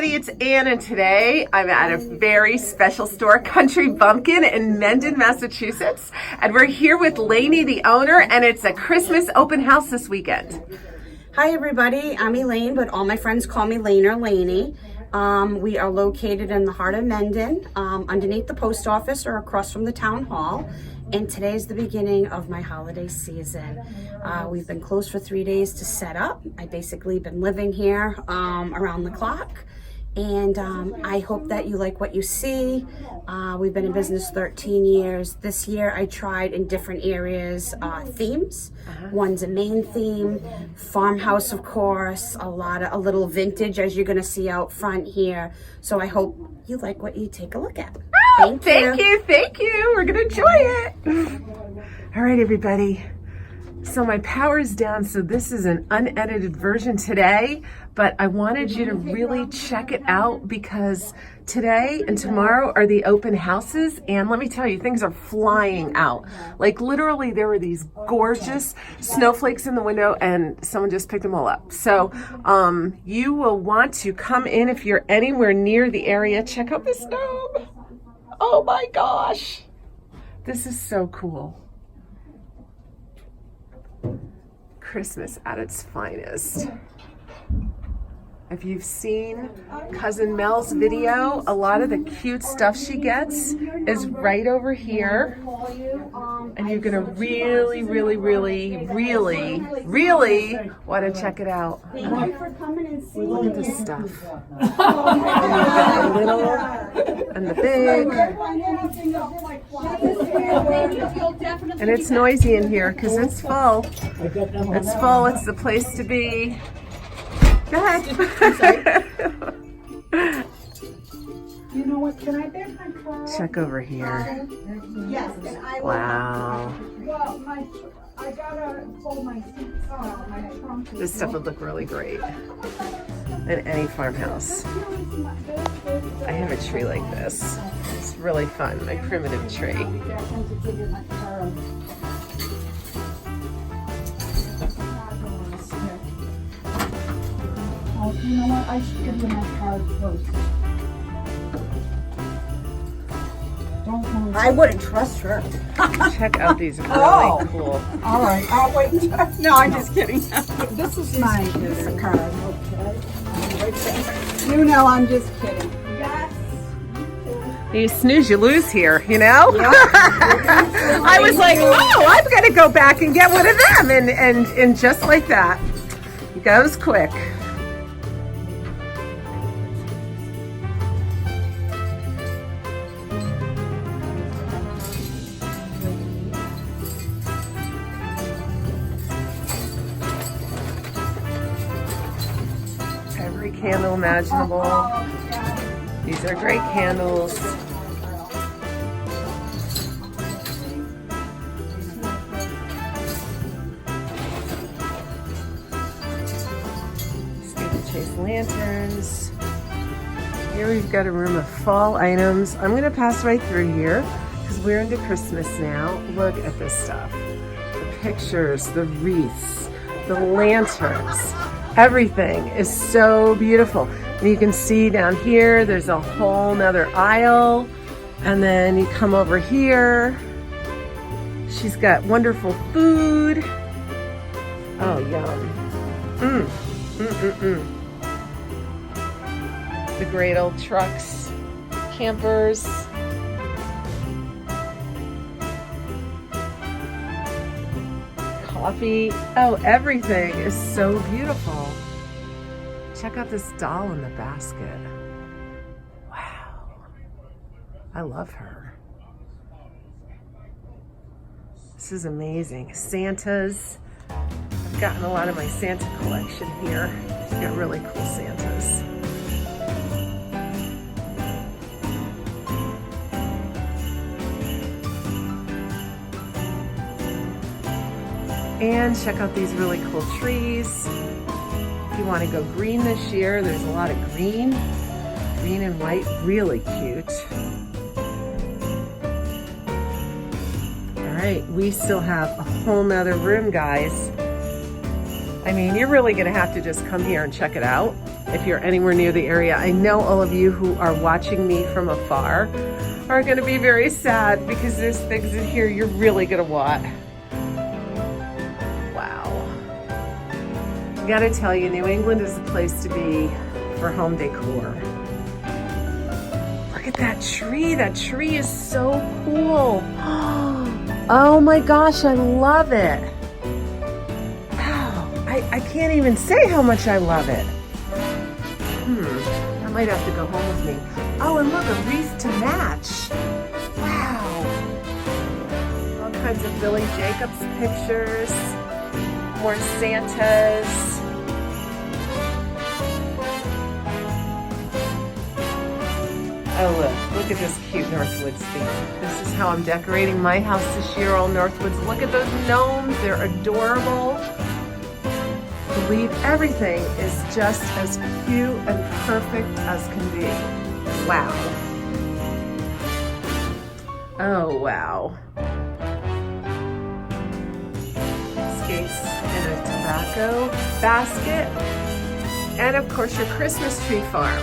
everybody, it's Ann, and today I'm at a very special store, Country Bumpkin in Mendon, Massachusetts, and we're here with Lainey, the owner, and it's a Christmas open house this weekend. Hi everybody, I'm Elaine, but all my friends call me Lane or Lainey. We are located in the heart of Mendon, underneath the post office or across from the town hall. And today's the beginning of my holiday season. We've been closed for 3 days to set up. I basically been living here around the clock. And I hope that you like what you see. We've been in business 13 years. This year I tried in different areas, themes. One's a main theme, farmhouse of course, a little vintage as you're gonna see out front here. So I hope you like what you take a look at. Thank you. We're gonna enjoy it. All right, everybody. So my power's down, so this is an unedited version today, but I wanted you to really check it out because today and tomorrow are the open houses, and let me tell you, things are flying out. Like literally there were these gorgeous snowflakes in the window and someone just picked them all up. So you will want to come in if you're anywhere near the area. Check out this gnome. Oh my gosh. This is so cool. Christmas at its finest. If you've seen Cousin Mel's video, a lot of the cute stuff she gets is right over here. And you're gonna really want to check it out. Look at this stuff. And you've got the little and the big. And it's noisy in here because it's full. It's full, it's the place to be. Go ahead. You know what? Can I beg my car? Check over here. Yes. And I Wow. Well, I gotta fold my seats. My trunk. This stuff would look really great in any farmhouse. I have a tree like this. It's really fun, my primitive tree. You know what? I should give you my card first. Don't move. I wouldn't trust her. Check out these really cool. All right. I'll wait. No, I'm just kidding. This is my card. Okay. You know, I'm just kidding. Yes. You snooze, you lose here, you know? Yep. I was like, oh, I'm going to go back and get one of them. And just like that, it goes quick. Every candle imaginable. These are great candles. Chase lanterns. Here we've got a room of fall items. I'm going to pass right through here because we're into Christmas now. Look at this stuff. The pictures, the wreaths, the lanterns. Everything is so beautiful. And you can see down here, there's a whole nother aisle. And then you come over here. She's got wonderful food. Oh, yum. The great old trucks, campers. Coffee. Oh, everything is so beautiful. Check out this doll in the basket. Wow. I love her. This is amazing. Santas. I've gotten a lot of my Santa collection here. I've got really cool Santas. And check out these really cool trees. If you want to go green this year, there's a lot of green and white, really cute. All right, we still have a whole nother room, guys. I mean, you're really gonna have to just come here and check it out. if you're anywhere near the area. I know all of you who are watching me from afar are going to be very sad because there's things in here you're really going to want. Wow. I got to tell you, New England is the place to be for home decor. Look at that tree. That tree is so cool. Oh my gosh, I love it. Wow, I can't even say how much I love it. I might have to go home with me. Oh, and look, a wreath to match. Wow. All kinds of Billy Jacobs pictures. More Santas. Oh, look at this cute Northwoods theme. This is how I'm decorating my house this year, all Northwoods. Look at those gnomes, they're adorable. Believe everything is just as cute and perfect as can be. Wow. Oh, wow. Skates in a tobacco basket. And of course, your Christmas tree farm.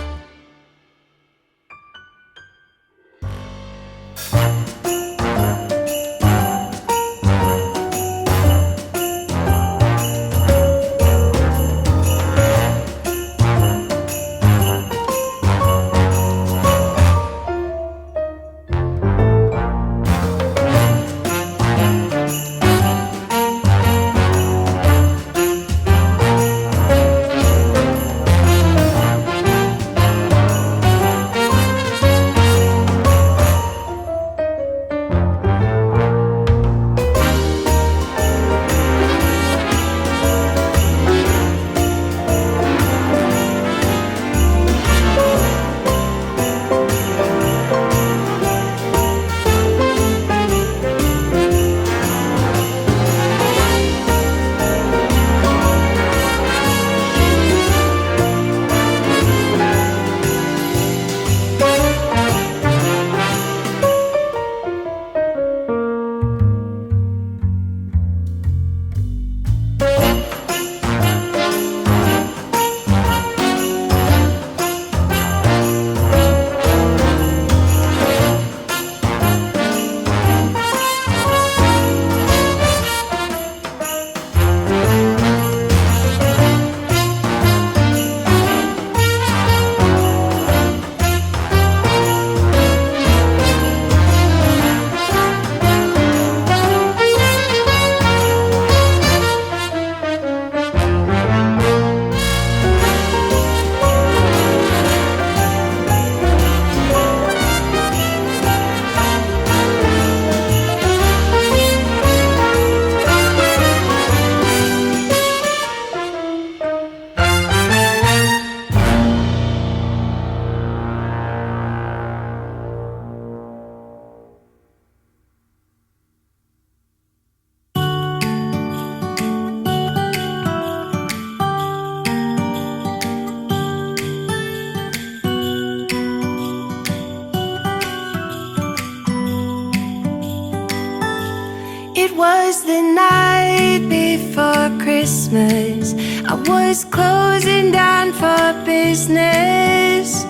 It was the night before Christmas. I was closing down for business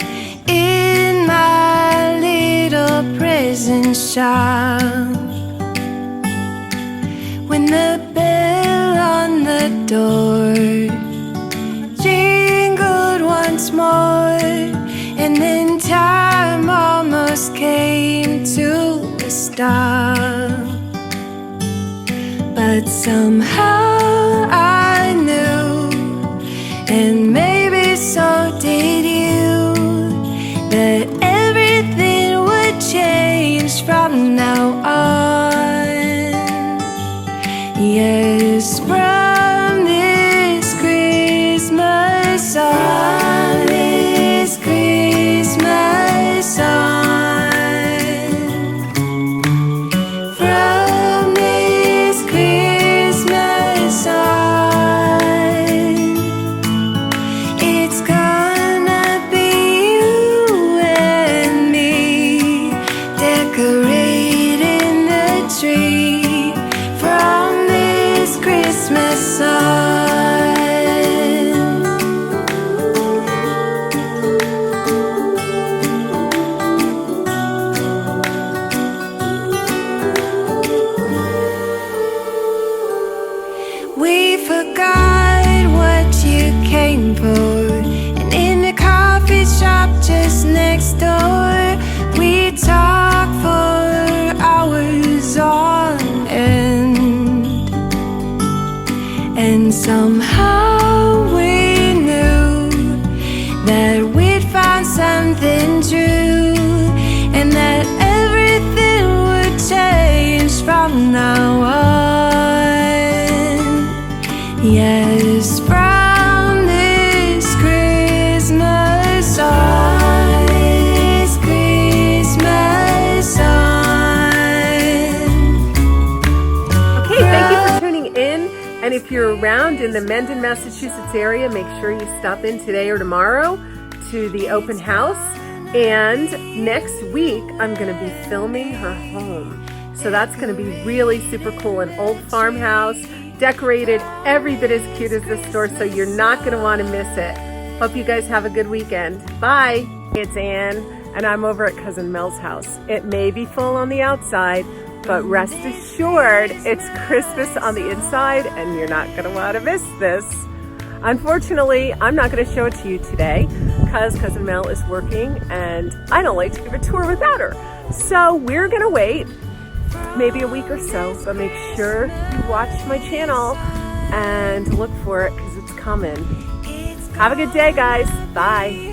in my little present shop, when the bell on the door jingled once more, and then time almost came to a stop. But somehow I knew, and maybe so did you, that everything would change from now on. Yes, from this Christmas on, this Christmas on. From this Christmas just next door. We talk for hours on end, and somehow we knew that we'd found something true, and that everything would change from now on. Yes, from this Christmas on, this Christmas on. Okay, thank you for tuning in. And if you're around in the Mendon, Massachusetts area, make sure you stop in today or tomorrow to the open house. And next week, I'm going to be filming her home. So that's going to be really super cool. An old farmhouse, decorated every bit as cute as the store, so you're not going to want to miss it. Hope you guys have a good weekend. Bye. It's Ann, and I'm over at Cousin Mel's house. It may be full on the outside, but rest assured, it's Christmas on the inside, and you're not going to want to miss this. Unfortunately, I'm not going to show it to you today because Cousin Mel is working, and I don't like to give a tour without her. So we're going to wait maybe a week or so, but make sure you watch my channel and look for it because it's coming. Have a good day, guys. Bye.